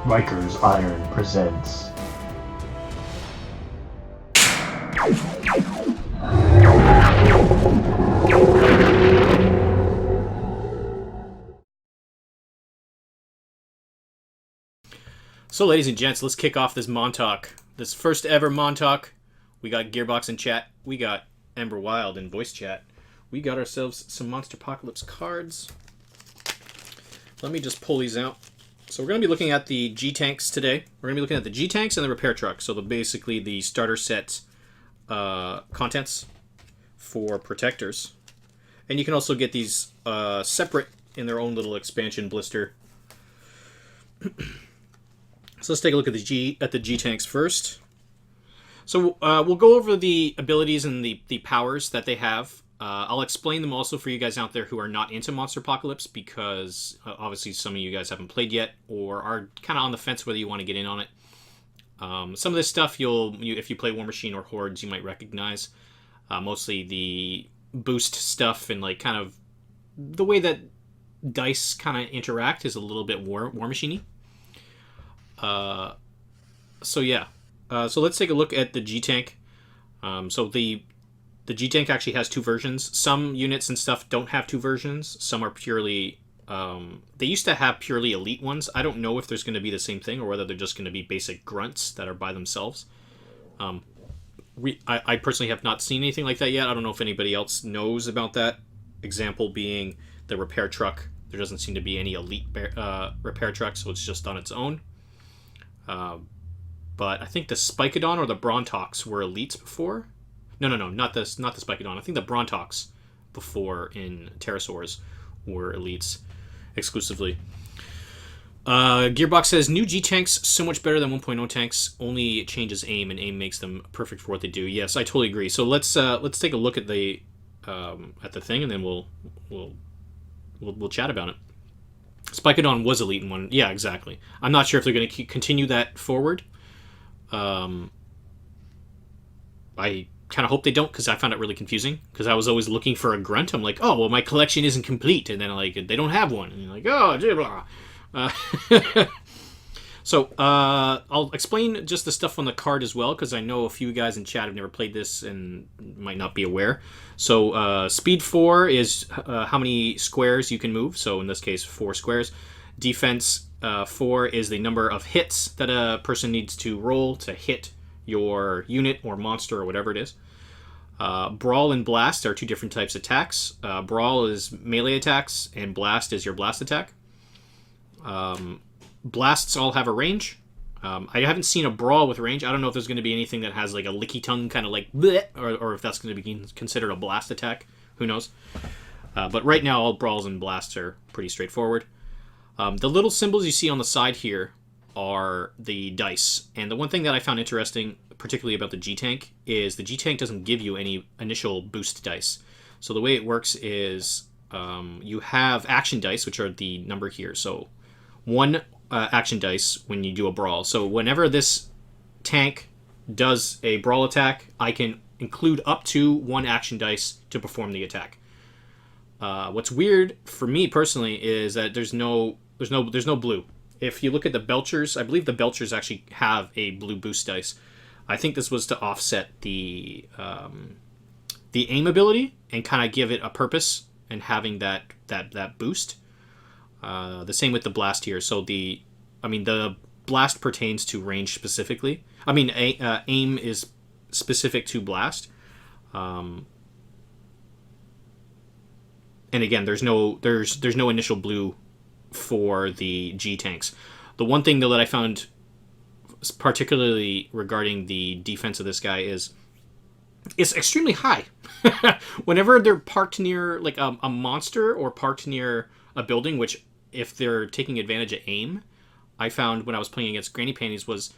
Riker's Iron presents. So, ladies and gents, let's kick off this MonTalk. This first ever MonTalk. We got Gearbox in chat. We got Ember Wild in voice chat. We got ourselves some Monsterpocalypse cards. Let me just pull these out. So we're going to be looking at the G-Tanks today. We're going to be looking at the G-Tanks and the repair truck. So basically the starter set contents for protectors. And you can also get these separate in their own little expansion blister. So let's take a look at the G-Tanks first. So we'll go over the abilities and the powers that they have. I'll explain them also for you guys out there who are not into Monsterpocalypse, because obviously some of you guys haven't played yet or are kind of on the fence whether you want to get in on it. Some of this stuff, if you play War Machine or Hordes, you might recognize. Mostly the boost stuff and like kind of the way that dice kind of interact is a little bit War Machine-y. So yeah. So let's take a look at the G-Tank. So the G-Tank actually has two versions. Some units and stuff don't have two versions. Some are purely... they used to have purely elite ones. I don't know if there's going to be the same thing or whether they're just going to be basic grunts that are by themselves. I personally have not seen anything like that yet. I don't know if anybody else knows about that. Example being the repair truck. There doesn't seem to be any elite repair truck, so it's just on its own. But I think the Spikadon or the Brontox were elites before. No, not the Spikadon. I think the Brontox before in Pterosaurs were elites exclusively. Gearbox says, new G-Tanks so much better than 1.0 tanks, only changes aim, and aim makes them perfect for what they do. Yes, I totally agree. So let's take a look at the thing, and then we'll chat about it. Spikadon was elite in one. Yeah, exactly. I'm not sure if they're going to continue that forward. I kind of hope they don't, because I found it really confusing, because I was always looking for a grunt. I'm like, oh, well, my collection isn't complete, and then like they don't have one, and you're like, oh, blah. So I'll explain just the stuff on the card as well, because I know a few guys in chat have never played this and might not be aware. So speed 4 is how many squares you can move, so in this case 4 squares. Defense 4 is the number of hits that a person needs to roll to hit your unit or monster or whatever it is. Brawl and Blast are two different types of attacks. Brawl is melee attacks, and Blast is your blast attack. Blasts all have a range. I haven't seen a Brawl with range. I don't know if there's going to be anything that has like a licky tongue kind of like bleh, or if that's going to be considered a blast attack. Who knows? But right now all Brawls and Blasts are pretty straightforward. The little symbols you see on the side here are the dice. And the one thing that I found interesting, particularly about the G-Tank, is the G-Tank doesn't give you any initial boost dice. So the way it works is you have action dice, which are the number here. So one action dice when you do a brawl. So whenever this tank does a brawl attack, I can include up to one action dice to perform the attack. What's weird for me personally is that there's no blue. If you look at the Belchers, I believe the Belchers actually have a blue boost dice. I think this was to offset the aim ability and kind of give it a purpose and having that boost. The same with the blast here. So the blast pertains to range specifically. Aim is specific to blast. And again, there's no initial blue for the G-Tanks. The one thing though that I found particularly regarding the defense of this guy is it's extremely high. Whenever they're parked near like a monster or parked near a building, which if they're taking advantage of aim, I found when I was playing against Granny Panties was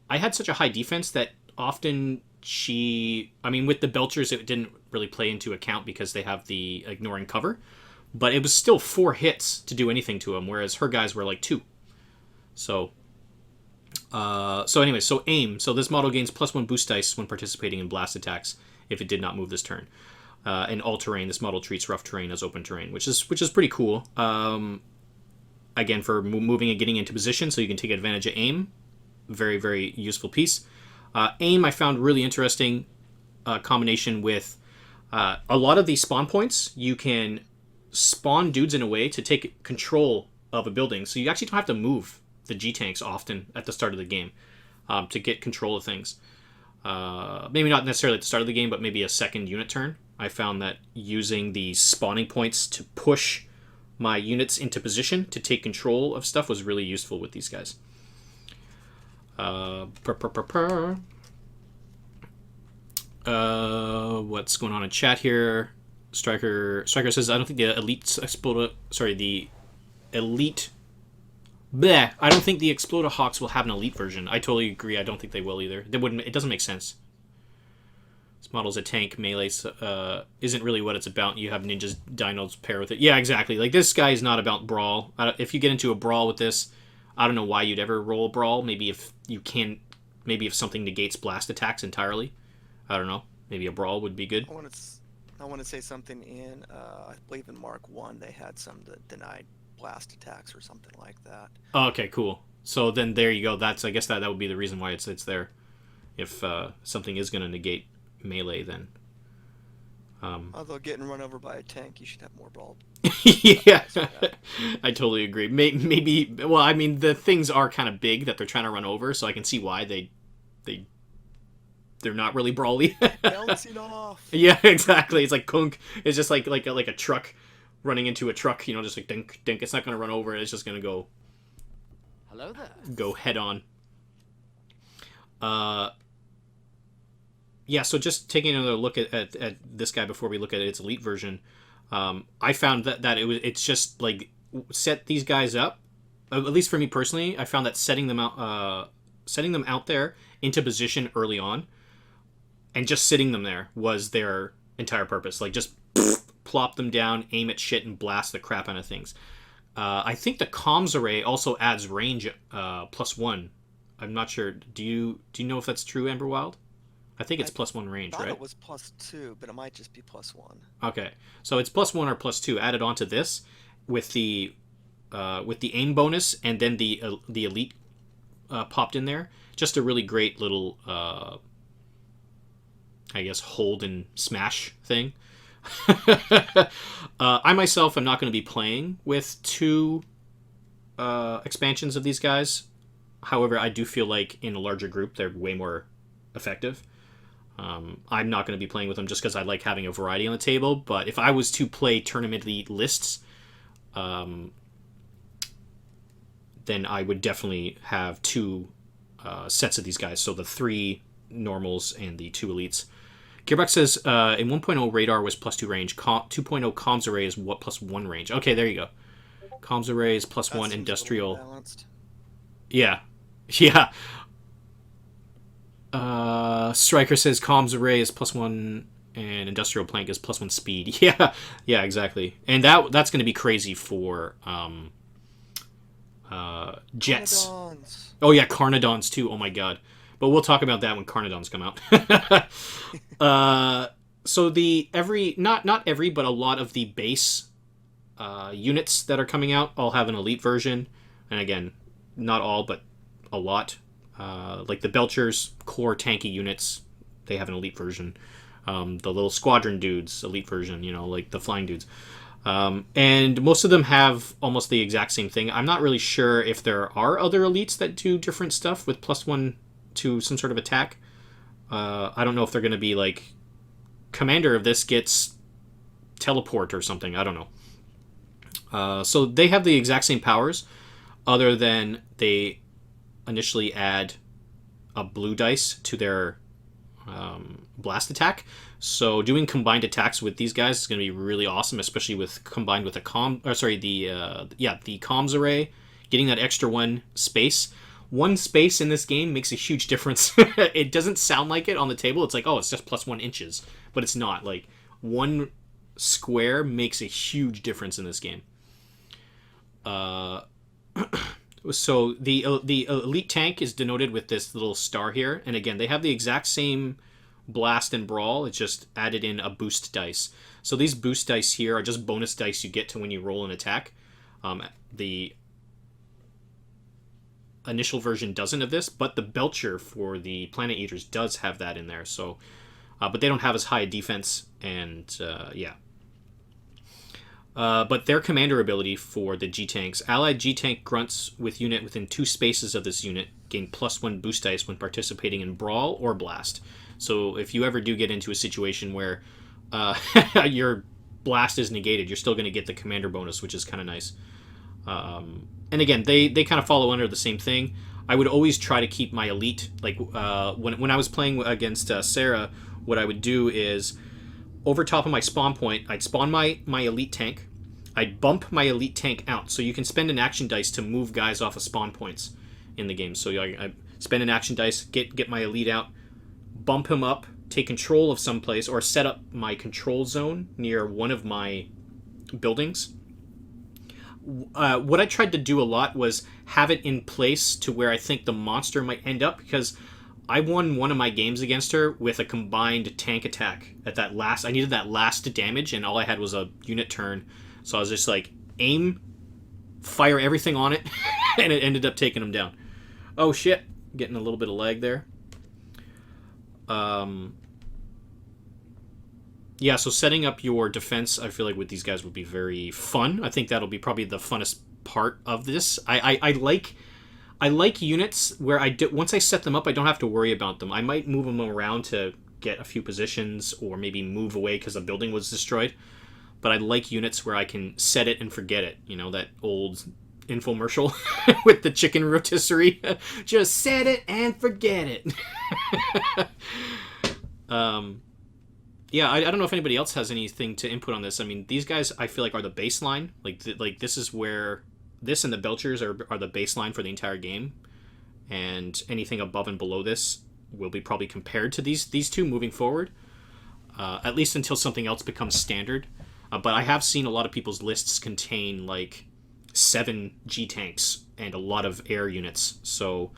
I had such a high defense that often with the Belchers it didn't really play into account because they have the ignoring cover, but it was still 4 hits to do anything to him, whereas her guys were like 2. So aim. So this model gains +1 boost dice when participating in blast attacks if it did not move this turn. In all terrain, this model treats rough terrain as open terrain, which is pretty cool. again, for moving and getting into position, so you can take advantage of aim. Very, very useful piece. Aim I found really interesting combination with a lot of these spawn points. You can spawn dudes in a way to take control of a building, so you actually don't have to move the G-Tanks often at the start of the game to get control of things. Maybe not necessarily at the start of the game, but maybe a second unit turn. I found that using the spawning points to push my units into position to take control of stuff was really useful with these guys. What's going on in chat here? Striker says, I don't think the elite Bleh. I don't think the Explodahawks will have an elite version. I totally agree. I don't think they will either. It doesn't make sense. This model's a tank. Melee isn't really what it's about. You have ninjas, dinos pair with it. Yeah, exactly. Like, this guy is not about brawl. If you get into a brawl with this, I don't know why you'd ever roll a brawl. Maybe if something negates blast attacks entirely. I don't know. Maybe a brawl would be good. I want to say something in, I believe in Mark 1, they had some that denied blast attacks or something like that. Oh, okay, cool. So then there you go. I guess that would be the reason why it's there. If something is going to negate melee, then. Although getting run over by a tank, you should have more brawl. Yeah, I totally agree. Maybe. Well, I mean, the things are kind of big that they're trying to run over, so I can see why they're not really brawly. Bouncing off. Yeah, exactly. It's like kunk. It's just like a truck running into a truck. You know, just like dink dink. It's not going to run over. It's just going to go. Hello there. Go head on. Yeah. So just taking another look at this guy before we look at its elite version, I found that it's just like set these guys up. At least for me personally, I found that setting them out there into position early on, and just sitting them there was their entire purpose. Like, just plop them down, aim at shit, and blast the crap out of things. I think the comms array also adds range +1. I'm not sure. Do you know if that's true, Amberwild? I think it's +1 range, right? I thought it was +2, but it might just be +1. Okay, so it's +1 or +2 added onto this with the aim bonus, and then the elite popped in there. Just a really great little, I guess, hold and smash thing. I myself am not going to be playing with 2 expansions of these guys. However, I do feel like in a larger group they're way more effective. I'm not going to be playing with them just because I like having a variety on the table. But if I was to play tournament elite lists, then I would definitely have 2 sets of these guys. So the 3 normals and the 2 elites. Gearbox says in 1.0 radar was +2 range. 2.0 comms array is +1 range. Okay, there you go. Comms array is +1 industrial. Yeah. Striker says comms array is +1 and industrial plank is +1 speed. Yeah, exactly. And that's going to be crazy for jets. Carnodons. Oh yeah, Carnodons too. Oh my god. But we'll talk about that when Carnodons come out. So not every, but a lot of the base units that are coming out all have an elite version. And again, not all, but a lot. Like the Belchers core tanky units, they have an elite version. The little squadron dudes, elite version, like the flying dudes. And most of them have almost the exact same thing. I'm not really sure if there are other elites that do different stuff with +1 to some sort of attack. I don't know if they're going to be like, commander of this gets teleport or something. I don't know. So they have the exact same powers, other than they initially add a blue dice to their blast attack. So doing combined attacks with these guys is going to be really awesome, especially combined with the comms array, getting that extra 1 space. 1 space in this game makes a huge difference. It doesn't sound like it on the table. It's like, oh, it's just +1 inches, but it's not. Like, 1 square makes a huge difference in this game. So the elite tank is denoted with this little star here, and again, they have the exact same blast and brawl. It's just added in a boost dice. So these boost dice here are just bonus dice you get to when you roll an attack. The initial version doesn't of this, but the Belcher for the Planet Eaters does have that in there. So, but they don't have as high a defense, and yeah. But their commander ability for the G-Tanks, allied G-Tank grunts with unit within 2 spaces of this unit gain +1 boost dice when participating in Brawl or Blast. So if you ever do get into a situation where your Blast is negated, you're still going to get the commander bonus, which is kind of nice. And again, they kind of follow under the same thing. I would always try to keep my elite, like when I was playing against Sarah, what I would do is, over top of my spawn point, I'd spawn my elite tank. I'd bump my elite tank out. So you can spend an action dice to move guys off of spawn points in the game. So I spend an action dice, get my elite out, bump him up, take control of someplace, or set up my control zone near one of my buildings. What I tried to do a lot was have it in place to where I think the monster might end up, because I won one of my games against her with a combined tank attack at that last. I needed that last damage, and all I had was a unit turn. So I was just like, aim, fire everything on it, and it ended up taking them down. Oh shit, getting a little bit of lag there. Yeah, so setting up your defense, I feel like with these guys would be very fun. I think that'll be probably the funnest part of this. I like units where once I set them up, I don't have to worry about them. I might move them around to get a few positions, or maybe move away because a building was destroyed. But I like units where I can set it and forget it. You know, that old infomercial with the chicken rotisserie. Just set it and forget it. Yeah, I don't know if anybody else has anything to input on this. I mean, these guys, I feel like, are the baseline. Like this is where this and the Belchers are the baseline for the entire game, and anything above and below this will be probably compared to these two moving forward, at least until something else becomes standard. But I have seen a lot of people's lists contain like 7 G tanks and a lot of air units, so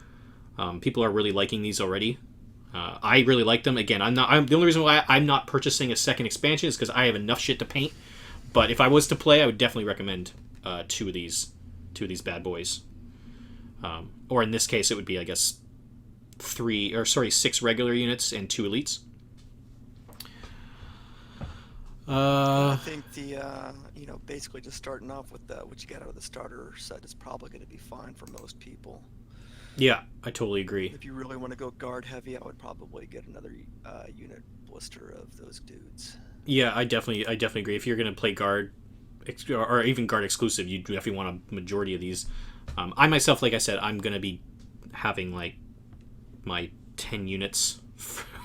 people are really liking these already. I really like them. Again, the only reason why I'm not purchasing a second expansion is because I have enough shit to paint. But if I was to play, I would definitely recommend 2 of these bad boys. Or in this case, it would be, I guess, 6 regular units and 2 elites. I think basically just starting off with what you got out of the starter set is probably going to be fine for most people. Yeah, I totally agree. If you really want to go guard heavy, I would probably get another unit blister of those dudes. Yeah, I definitely agree. If you're going to play guard, or even guard exclusive, you definitely want a majority of these. I myself, like I said, I'm going to be having like my 10 units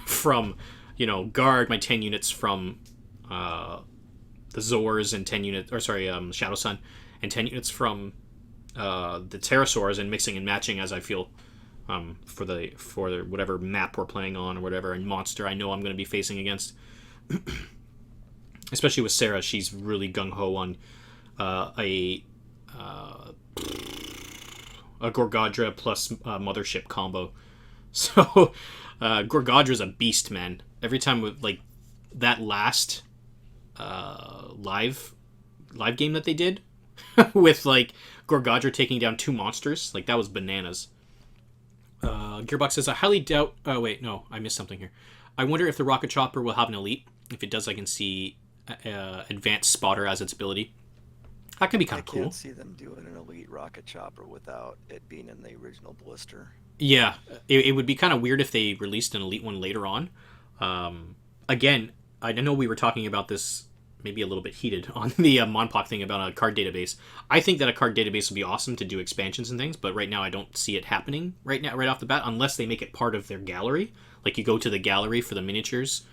from, guard, my 10 units from the Zors, and 10 units, Shadow Sun, and 10 units from the pterosaurs, and mixing and matching as I feel for whatever map we're playing on or whatever, and monster I know I'm going to be facing against. Especially with Sarah, she's really gung-ho on a Gorgadra plus Mothership combo. So Gorgadra's a beast, man. Every time with like that last live game that they did with like Gorgadra taking down 2 monsters, like that was bananas. Gearbox says, I highly doubt... Oh, wait, no, I missed something here. I wonder if the Rocket Chopper will have an elite. If it does, I can see Advanced Spotter as its ability. That can be kind of cool. I can't see them doing an elite Rocket Chopper without it being in the original blister. Yeah, it would be kind of weird if they released an elite one later on. Again, I know we were talking about this maybe a little bit heated on the MonPoc thing about a card database. I think that a card database would be awesome to do expansions and things, but right now I don't see it happening right off the bat, unless they make it part of their gallery. Like you go to the gallery for the miniatures,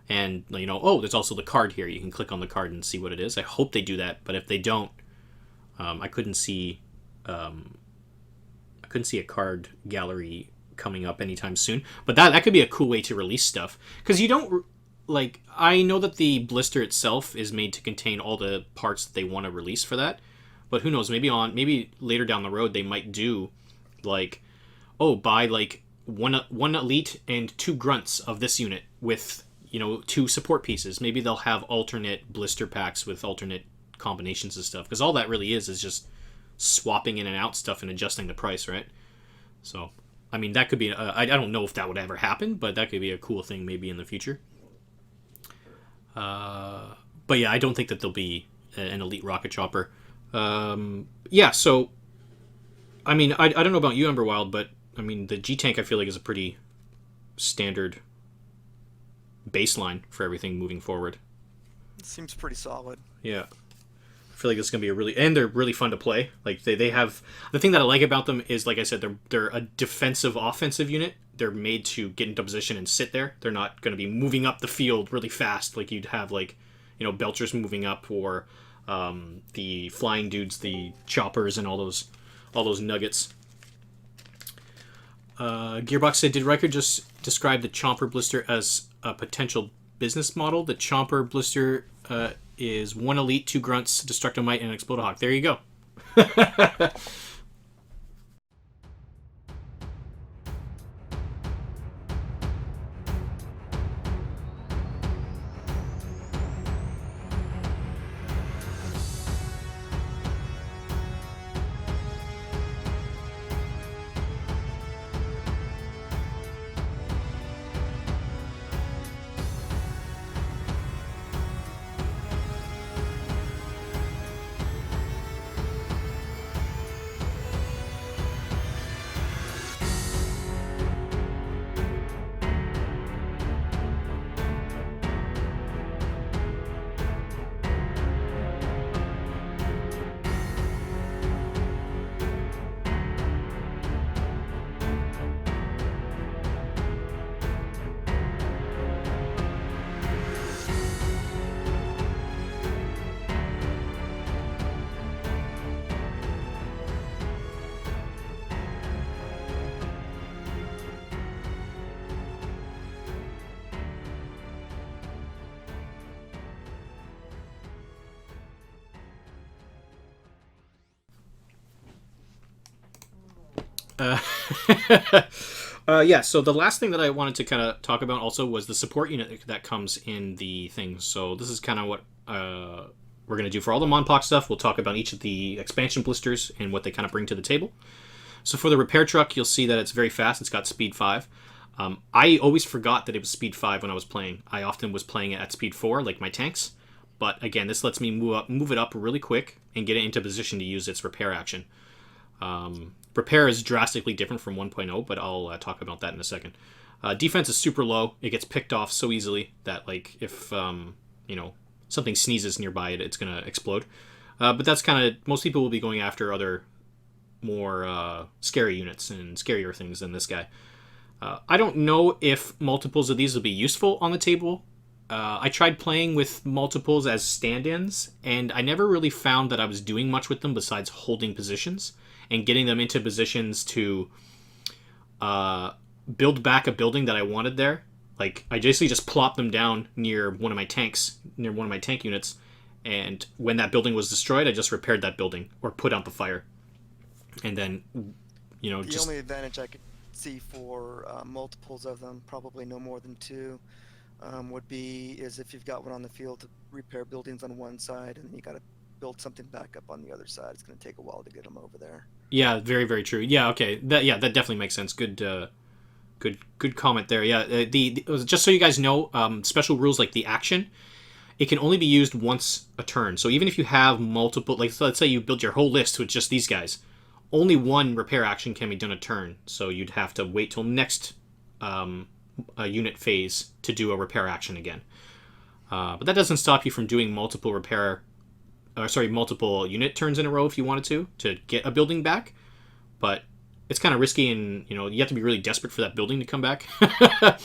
and there's also the card here. You can click on the card and see what it is. I hope they do that, but if they don't, I couldn't see a card gallery coming up anytime soon. But that could be a cool way to release stuff, because you don't. Like, I know that the blister itself is made to contain all the parts that they want to release for that, but who knows? Maybe later down the road they might do, like, buy like one elite and 2 grunts of this unit with 2 support pieces. Maybe they'll have alternate blister packs with alternate combinations of stuff, because all that really is just swapping in and out stuff and adjusting the price, right? So, I mean, that could be... I don't know if that would ever happen, but that could be a cool thing maybe in the future. But yeah, I don't think that there'll be an elite rocket chopper. Yeah, so... I mean, I don't know about you, Emberwild, but, I mean, the G-Tank I feel like is a pretty standard baseline for everything moving forward. It seems pretty solid. Yeah. I feel like it's going to be a really... And they're really fun to play. Like, they have... The thing that I like about them is, like I said, they're a defensive-offensive unit. They're made to get into position and sit there. They're not going to be moving up the field really fast like you'd have, like, you know, Belchers moving up or the flying dudes, the choppers, and all those nuggets. Gearbox said, did Riker just describe the Chomper Blister as a potential business model? The Chomper Blister is 1 elite, 2 grunts, Destructomite, and an Explodahawk. There you go. Yeah, so the last thing that I wanted to kind of talk about also was the support unit that comes in the things. So this is kind of what we're going to do for all the MonPoc stuff. We'll talk about each of the expansion blisters and what they kind of bring to the table. So for the repair truck, you'll see that it's very fast. It's got speed 5. I always forgot that it was speed 5 when I was playing. I often was playing it at speed 4, like my tanks. But again, this lets me move it up really quick and get it into position to use its repair action. Repair is drastically different from 1.0, but I'll talk about that in a second. Defense is super low. It gets picked off so easily that, like, if you know, something sneezes nearby it, it's going to explode. But that's kind of... Most people will be going after other more scary units and scarier things than this guy. I don't know if multiples of these will be useful on the table. I tried playing with multiples as stand-ins, and I never really found that I was doing much with them besides holding positions and getting them into positions to build back a building that I wanted there. Like, I basically just plopped them down near one of my tanks, near one of my tank units, and when that building was destroyed, I just repaired that building or put out the fire. And then, you know, The only advantage I could see for multiples of them, probably no more than 2, would be is if you've got one on the field to repair buildings on one side, and then you got to build something back up on the other side. It's going to take a while to get them over there. Yeah, very, very true. Yeah, okay. That definitely makes sense. Good comment there. Yeah, the just so you guys know, special rules like the action, it can only be used once a turn. So even if you have multiple, like, so let's say you build your whole list with just these guys, only one repair action can be done a turn. So you'd have to wait till next unit phase to do a repair action again. But that doesn't stop you from doing multiple unit turns in a row if you wanted to get a building back. But it's kind of risky, and you know, you have to be really desperate for that building to come back. I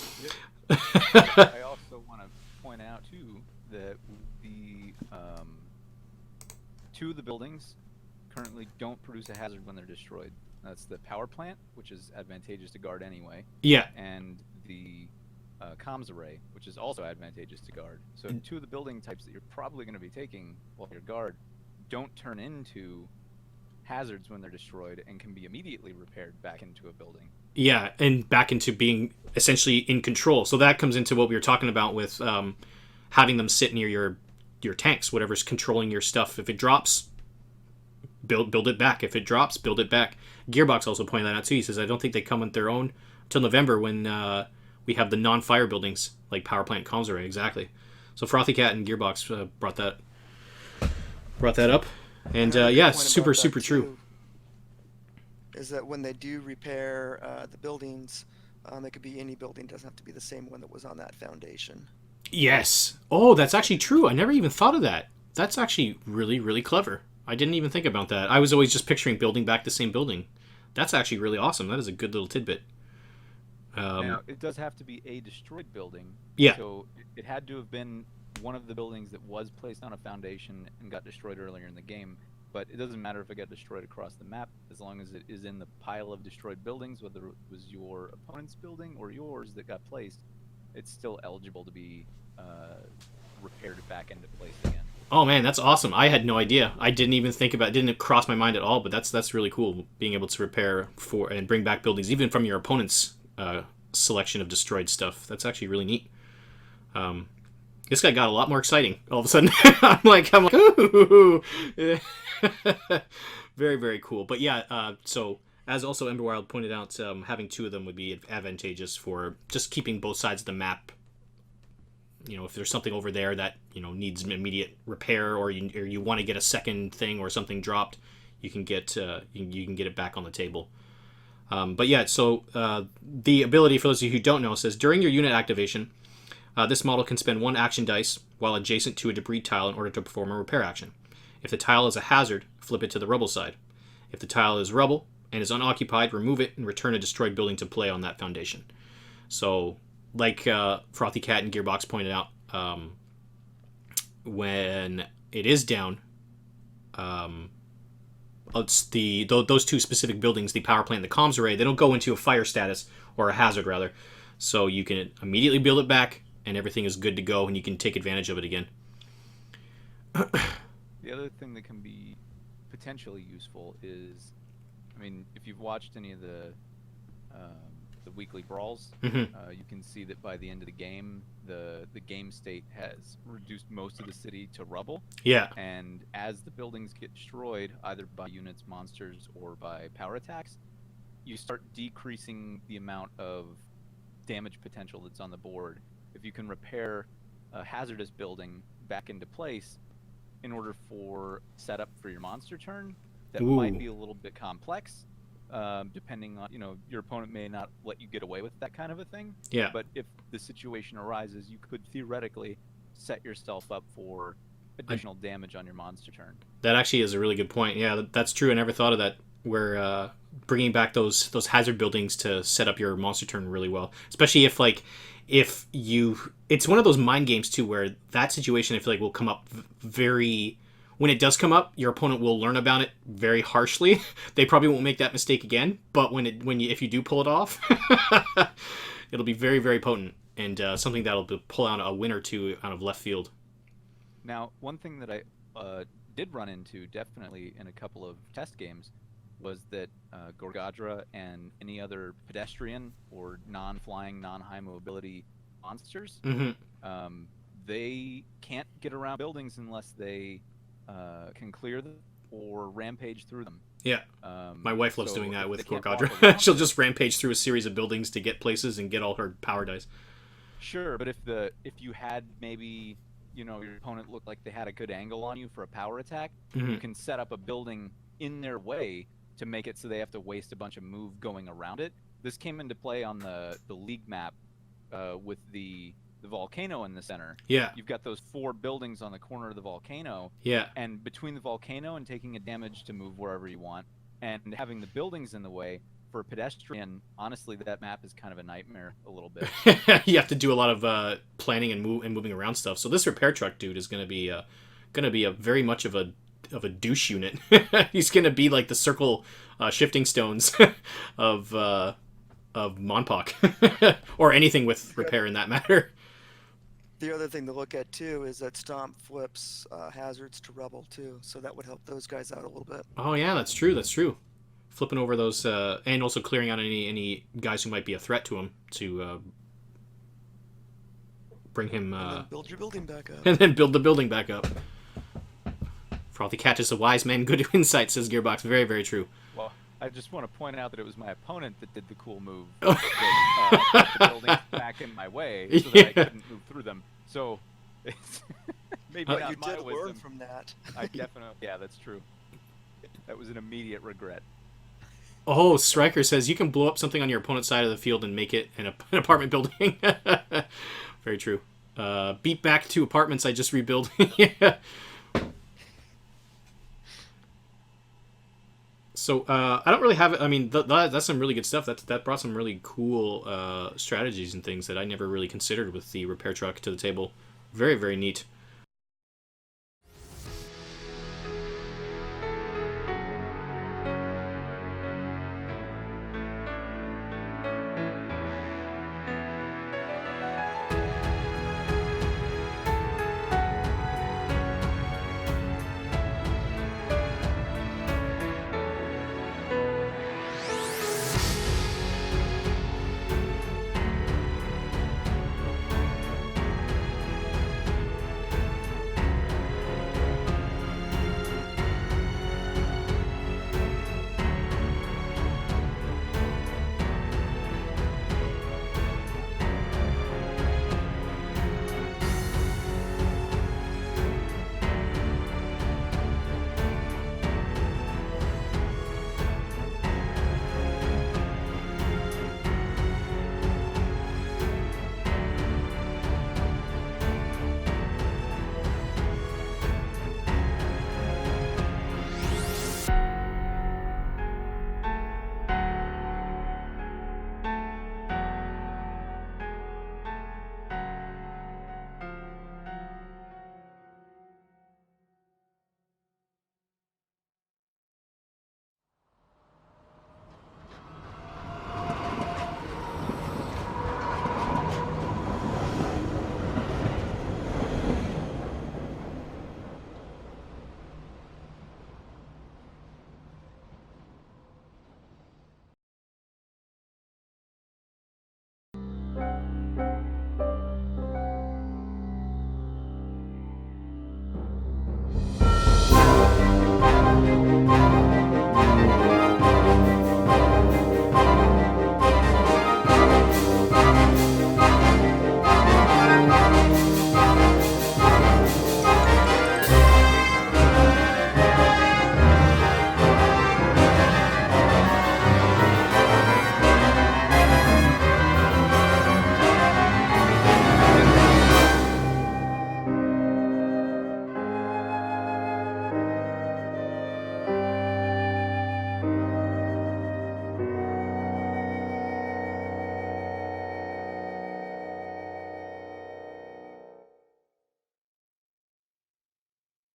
also want to point out too that the 2 of the buildings currently don't produce a hazard when they're destroyed. That's the power plant, which is advantageous to guard anyway. Yeah. And the comms array, which is also advantageous to guard. So 2 of the building types that you're probably going to be taking while you're guard don't turn into hazards when they're destroyed and can be immediately repaired back into a building. Yeah, and back into being essentially in control. So that comes into what we were talking about with having them sit near your tanks, whatever's controlling your stuff. If it drops, build it back. If it drops, build it back. Gearbox also pointed that out too. He says, I don't think they come on their own till November when we have the non-fire buildings like power plant, comms array. Exactly. So Frothy Cat and Gearbox brought that up, and yeah, it's super true. Is that when they do repair the buildings, it could be any building. It doesn't have to be the same one that was on that foundation. Yes. Oh, that's actually true. I never even thought of that. That's actually really, really clever. I didn't even think about that. I was always just picturing building back the same building. That's actually really awesome. That is a good little tidbit. Now, it does have to be a destroyed building. Yeah. So it had to have been one of the buildings that was placed on a foundation and got destroyed earlier in the game. But it doesn't matter if it got destroyed across the map, as long as it is in the pile of destroyed buildings, whether it was your opponent's building or yours that got placed, it's still eligible to be repaired back into place again. Oh man, that's awesome. I had no idea. I didn't even think about it. Didn't cross my mind at all, but that's really cool, being able to repair for and bring back buildings, even from your opponent's selection of destroyed stuff. That's actually really neat. This guy got a lot more exciting all of a sudden. I'm like, ooh. Very, very cool. But yeah, so as also Emberwild pointed out, having two of them would be advantageous for just keeping both sides of the map. You know, if there's something over there that, you know, needs immediate repair, or you want to get a second thing or something dropped, you can get it back on the table. But yeah, so the ability, for those of you who don't know, says during your unit activation, this model can spend 1 action dice while adjacent to a debris tile in order to perform a repair action. If the tile is a hazard, flip it to the rubble side. If the tile is rubble and is unoccupied, remove it and return a destroyed building to play on that foundation. So, like Frothy Cat and Gearbox pointed out, when it is down, it's those two specific buildings, the power plant and the comms array, they don't go into a fire status, or a hazard rather. So you can immediately build it back, and everything is good to go, and you can take advantage of it again. The other thing that can be potentially useful is, I mean, if you've watched any of the weekly brawls, you can see that by the end of the game, the game state has reduced most of the city to rubble. Yeah. And as the buildings get destroyed, either by units, monsters, or by power attacks, you start decreasing the amount of damage potential that's on the board. If you can repair a hazardous building back into place in order for setup for your monster turn, that might be a little bit complex, depending on, you know, your opponent may not let you get away with that kind of a thing. Yeah. But if the situation arises, you could theoretically set yourself up for additional damage on your monster turn. That actually is a really good point. Yeah, that's true. I never thought of that. Where bringing back those hazard buildings to set up your monster turn really well, especially if it's one of those mind games too, where that situation I feel like will come up when it does come up, your opponent will learn about it very harshly. They probably won't make that mistake again, but if you do pull it off, it'll be very, very potent, and something that'll pull out a win or two out of left field. Now, one thing that I did run into definitely in a couple of test games was that Gorgadra and any other pedestrian or non-flying, non-high mobility monsters, they can't get around buildings unless they can clear them or rampage through them. Yeah. My wife loves doing that with Gorgadra. She'll just rampage through a series of buildings to get places and get all her power dice. Sure, but if you had maybe, you know, your opponent looked like they had a good angle on you for a power attack, you can set up a building in their way to make it so they have to waste a bunch of move going around it. This came into play on the league map with the volcano in the center. Yeah. You've got those 4 buildings on the corner of the volcano. Yeah. And between the volcano and taking a damage to move wherever you want, and having the buildings in the way, for a pedestrian, honestly, that map is kind of a nightmare a little bit. You have to do a lot of planning and moving around stuff. So this repair truck dude is going to be a very much of a douche unit. He's going to be like the circle shifting stones of MonPoc or anything with repair in that matter. The other thing to look at too is that Stomp flips hazards to rubble too, so that would help those guys out a little bit. Oh yeah, that's true. Flipping over those and also clearing out any guys who might be a threat to him to bring him. And then build your building back up. And then build the building back up. For all the catches, a wise man, good insight, says Gearbox. Very, very true. Well, I just want to point out that it was my opponent that did the cool move. That, put the buildings back in my way so that I couldn't move through them. So, it's maybe But not you my did wisdom. learn from that. I definitely, yeah, that's true. That was an immediate regret. Oh, Striker says you can blow up something on your opponent's side of the field and make it an apartment building. Very true. Beat back 2 apartments I just rebuilt. Yeah. So I don't really have. I mean, that's some really good stuff. That brought some really cool strategies and things that I never really considered with the repair truck to the table. Very, very neat.